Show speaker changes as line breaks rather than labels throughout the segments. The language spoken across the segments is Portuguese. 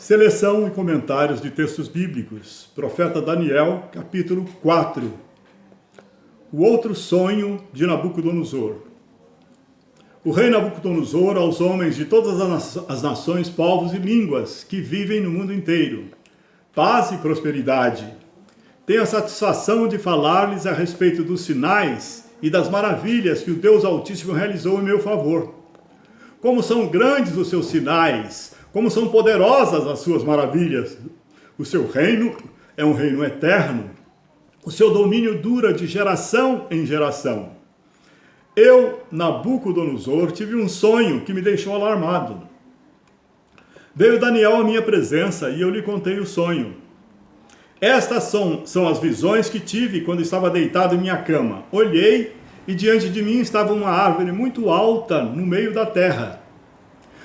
Seleção e comentários de textos bíblicos. Profeta Daniel, capítulo 4. O outro sonho de Nabucodonosor. O rei Nabucodonosor aos homens de todas as nações, povos e línguas que vivem no mundo inteiro. Paz e prosperidade. Tenho a satisfação de falar-lhes a respeito dos sinais e das maravilhas que o Deus Altíssimo realizou em meu favor. Como são grandes os seus sinais, como são poderosas as suas maravilhas. O seu reino é um reino eterno. O seu domínio dura de geração em geração. Eu, Nabucodonosor, tive um sonho que me deixou alarmado. Veio Daniel à minha presença e eu lhe contei o sonho. Estas são as visões que tive quando estava deitado em minha cama. Olhei e diante de mim estava uma árvore muito alta no meio da terra.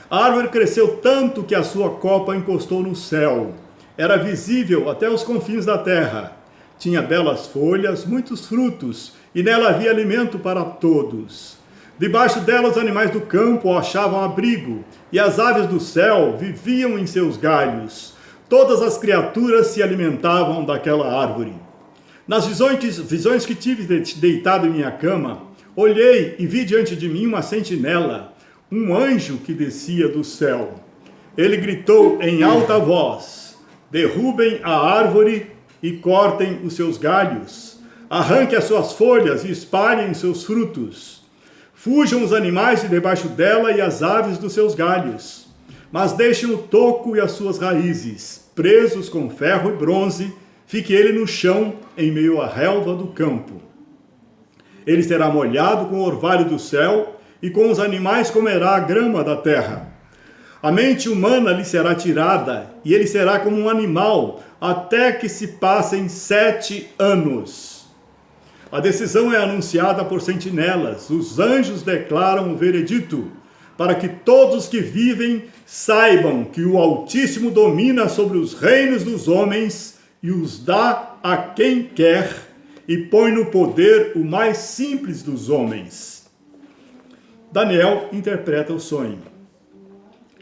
A árvore cresceu tanto que a sua copa encostou no céu. Era visível até os confins da terra. Tinha belas folhas, muitos frutos, e nela havia alimento para todos. Debaixo dela os animais do campo achavam abrigo, e as aves do céu viviam em seus galhos. Todas as criaturas se alimentavam daquela árvore. Nas visões que tive deitado em minha cama, olhei e vi diante de mim uma sentinela, um anjo que descia do céu. Ele gritou em alta voz: derrubem a árvore e cortem os seus galhos. Arranquem as suas folhas e espalhem os seus frutos. Fujam os animais de debaixo dela e as aves dos seus galhos. Mas deixem o toco e as suas raízes, presos com ferro e bronze, fique ele no chão, em meio à relva do campo. Ele será molhado com o orvalho do céu, e com os animais comerá a grama da terra. A mente humana lhe será tirada, e ele será como um animal, até que se passem 7 anos. A decisão é anunciada por sentinelas, os anjos declaram o veredito, para que todos que vivem saibam que o Altíssimo domina sobre os reinos dos homens e os dá a quem quer, e põe no poder o mais simples dos homens. Daniel interpreta o sonho.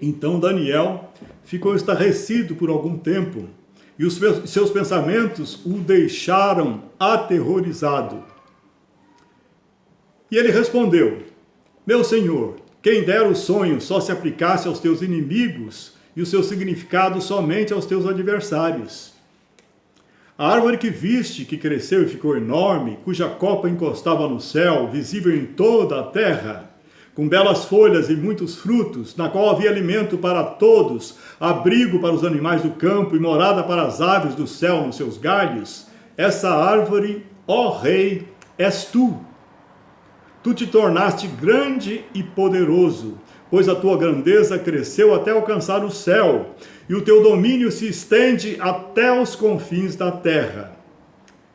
Então Daniel ficou estarrecido por algum tempo, e os seus pensamentos o deixaram aterrorizado. E ele respondeu: meu senhor, quem dera o sonho só se aplicasse aos teus inimigos e o seu significado somente aos teus adversários. A árvore que viste, que cresceu e ficou enorme, cuja copa encostava no céu, visível em toda a terra, com belas folhas e muitos frutos, na qual havia alimento para todos, abrigo para os animais do campo e morada para as aves do céu nos seus galhos, essa árvore, ó rei, és tu. Tu te tornaste grande e poderoso, pois a tua grandeza cresceu até alcançar o céu, e o teu domínio se estende até os confins da terra.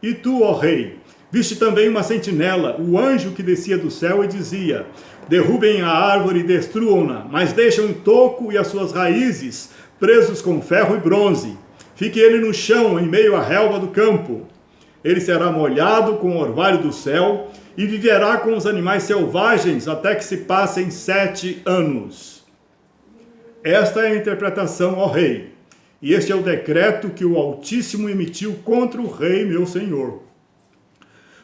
E tu, ó rei, viste também uma sentinela, o anjo que descia do céu e dizia: derrubem a árvore e destruam-na, mas deixam o toco e as suas raízes presos com ferro e bronze. Fique ele no chão, em meio à relva do campo. Ele será molhado com o orvalho do céu e viverá com os animais selvagens até que se passem 7 anos. Esta é a interpretação, ó rei, e este é o decreto que o Altíssimo emitiu contra o rei, meu senhor.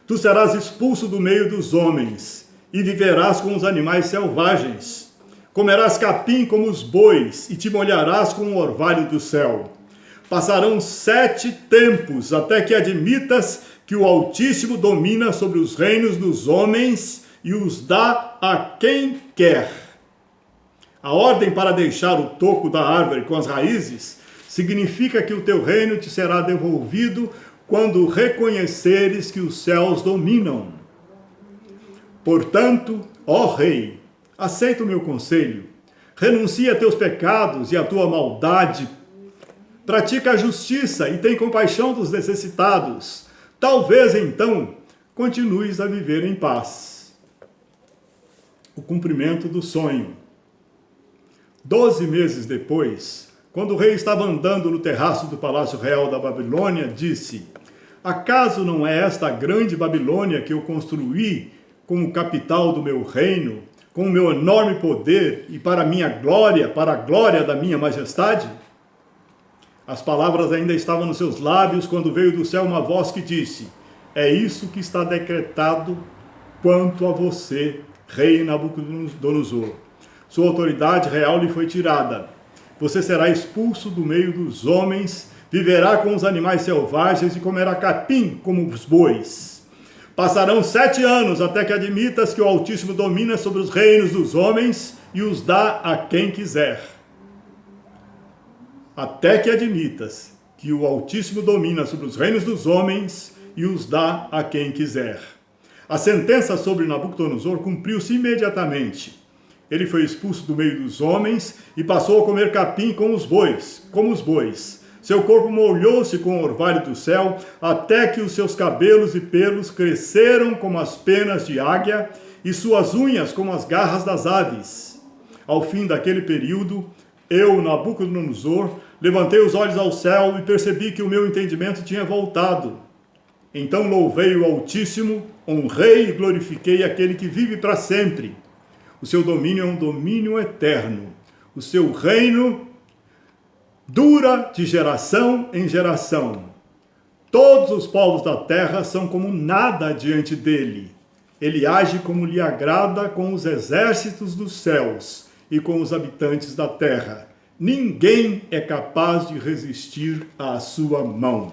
Tu serás expulso do meio dos homens, e viverás com os animais selvagens. Comerás capim como os bois, e te molharás com o orvalho do céu. Passarão 7 tempos, até que admitas que o Altíssimo domina sobre os reinos dos homens, e os dá a quem quer. A ordem para deixar o toco da árvore com as raízes significa que o teu reino te será devolvido quando reconheceres que os céus dominam. Portanto, ó rei, aceita o meu conselho, renuncia a teus pecados e a tua maldade, pratica a justiça e tem compaixão dos necessitados. Talvez, então, continues a viver em paz. O cumprimento do sonho. 12 meses depois, quando o rei estava andando no terraço do Palácio Real da Babilônia, disse: acaso não é esta a grande Babilônia que eu construí como capital do meu reino, com o meu enorme poder e para a minha glória, para a glória da minha majestade? As palavras ainda estavam nos seus lábios quando veio do céu uma voz que disse: é isso que está decretado quanto a você, rei Nabucodonosor. Sua autoridade real lhe foi tirada. Você será expulso do meio dos homens, viverá com os animais selvagens e comerá capim como os bois. Passarão 7 anos até que admitas que o Altíssimo domina sobre os reinos dos homens e os dá a quem quiser. Até que admitas que o Altíssimo domina sobre os reinos dos homens e os dá a quem quiser. A sentença sobre Nabucodonosor cumpriu-se imediatamente. Ele foi expulso do meio dos homens e passou a comer capim como os bois. Seu corpo molhou-se com o orvalho do céu, até que os seus cabelos e pelos cresceram como as penas de águia e suas unhas como as garras das aves. Ao fim daquele período, eu, Nabucodonosor, levantei os olhos ao céu e percebi que o meu entendimento tinha voltado. Então louvei o Altíssimo, honrei e glorifiquei aquele que vive para sempre. O seu domínio é um domínio eterno. O seu reino dura de geração em geração. Todos os povos da terra são como nada diante dele. Ele age como lhe agrada com os exércitos dos céus e com os habitantes da terra. Ninguém é capaz de resistir à sua mão.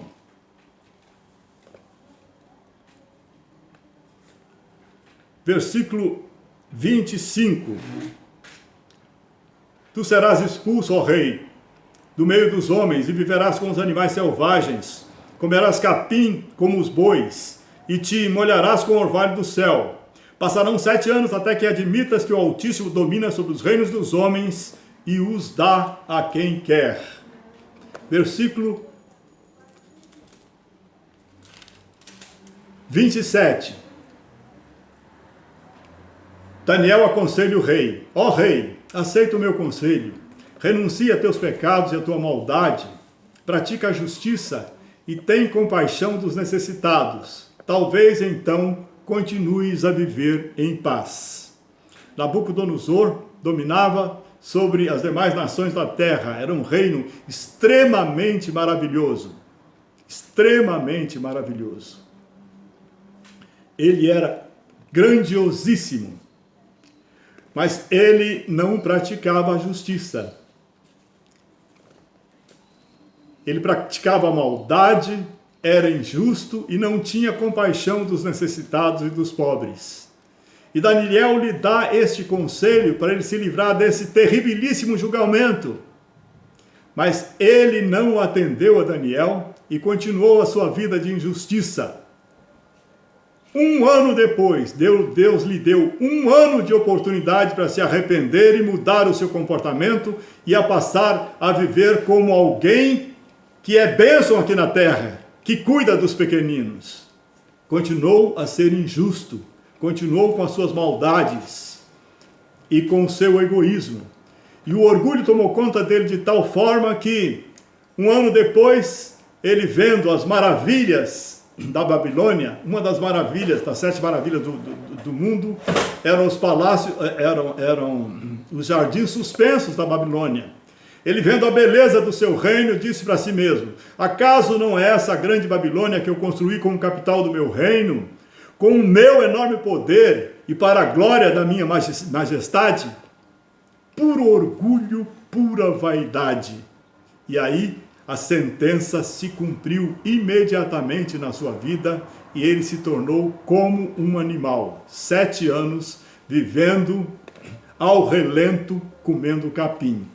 Versículo 25. Tu serás expulso, ó rei, do meio dos homens, e viverás com os animais selvagens, comerás capim como os bois, e te molharás com o orvalho do céu. Passarão 7 anos até que admitas que o Altíssimo domina sobre os reinos dos homens e os dá a quem quer. Versículo 27. Daniel aconselha o rei: ó rei, aceita o meu conselho, renuncia a teus pecados e a tua maldade, pratica a justiça e tem compaixão dos necessitados. Talvez então continues a viver em paz. Nabucodonosor dominava sobre as demais nações da terra, era um reino extremamente maravilhoso. Extremamente maravilhoso. Ele era grandiosíssimo. Mas ele não praticava a justiça. Ele praticava a maldade, era injusto e não tinha compaixão dos necessitados e dos pobres. E Daniel lhe dá este conselho para ele se livrar desse terribilíssimo julgamento. Mas ele não atendeu a Daniel e continuou a sua vida de injustiça. 1 ano depois, Deus lhe deu 1 ano de oportunidade para se arrepender e mudar o seu comportamento e a passar a viver como alguém que é bênção aqui na terra, que cuida dos pequeninos. Continuou a ser injusto, continuou com as suas maldades e com o seu egoísmo. E o orgulho tomou conta dele de tal forma que, 1 ano depois, ele vendo as maravilhas da Babilônia, uma das maravilhas, das 7 maravilhas do mundo, eram os palácios, eram os jardins suspensos da Babilônia. Ele, vendo a beleza do seu reino, disse para si mesmo: acaso não é essa a grande Babilônia que eu construí como capital do meu reino, com o meu enorme poder e para a glória da minha majestade? Puro orgulho, pura vaidade. E aí a sentença se cumpriu imediatamente na sua vida e ele se tornou como um animal. 7 anos vivendo ao relento, comendo capim,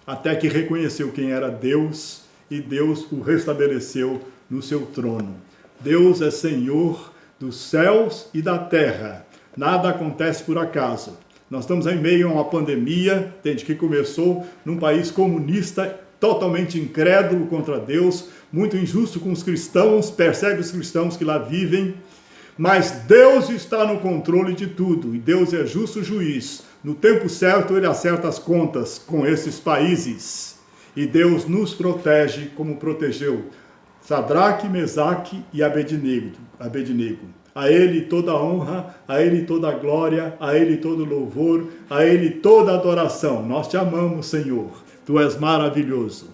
até que reconheceu quem era Deus e Deus o restabeleceu no seu trono. Deus é Senhor dos céus e da terra. Nada acontece por acaso. Nós estamos em meio a uma pandemia, desde que começou, num país comunista, totalmente incrédulo contra Deus, muito injusto com os cristãos, persegue os cristãos que lá vivem, mas Deus está no controle de tudo, e Deus é justo juiz. No tempo certo, ele acerta as contas com esses países, e Deus nos protege como protegeu Sadraque, Mesaque e Abednego. A ele toda a honra, a ele toda a glória, a ele todo louvor, a ele toda a adoração. Nós te amamos, Senhor. Tu és maravilhoso.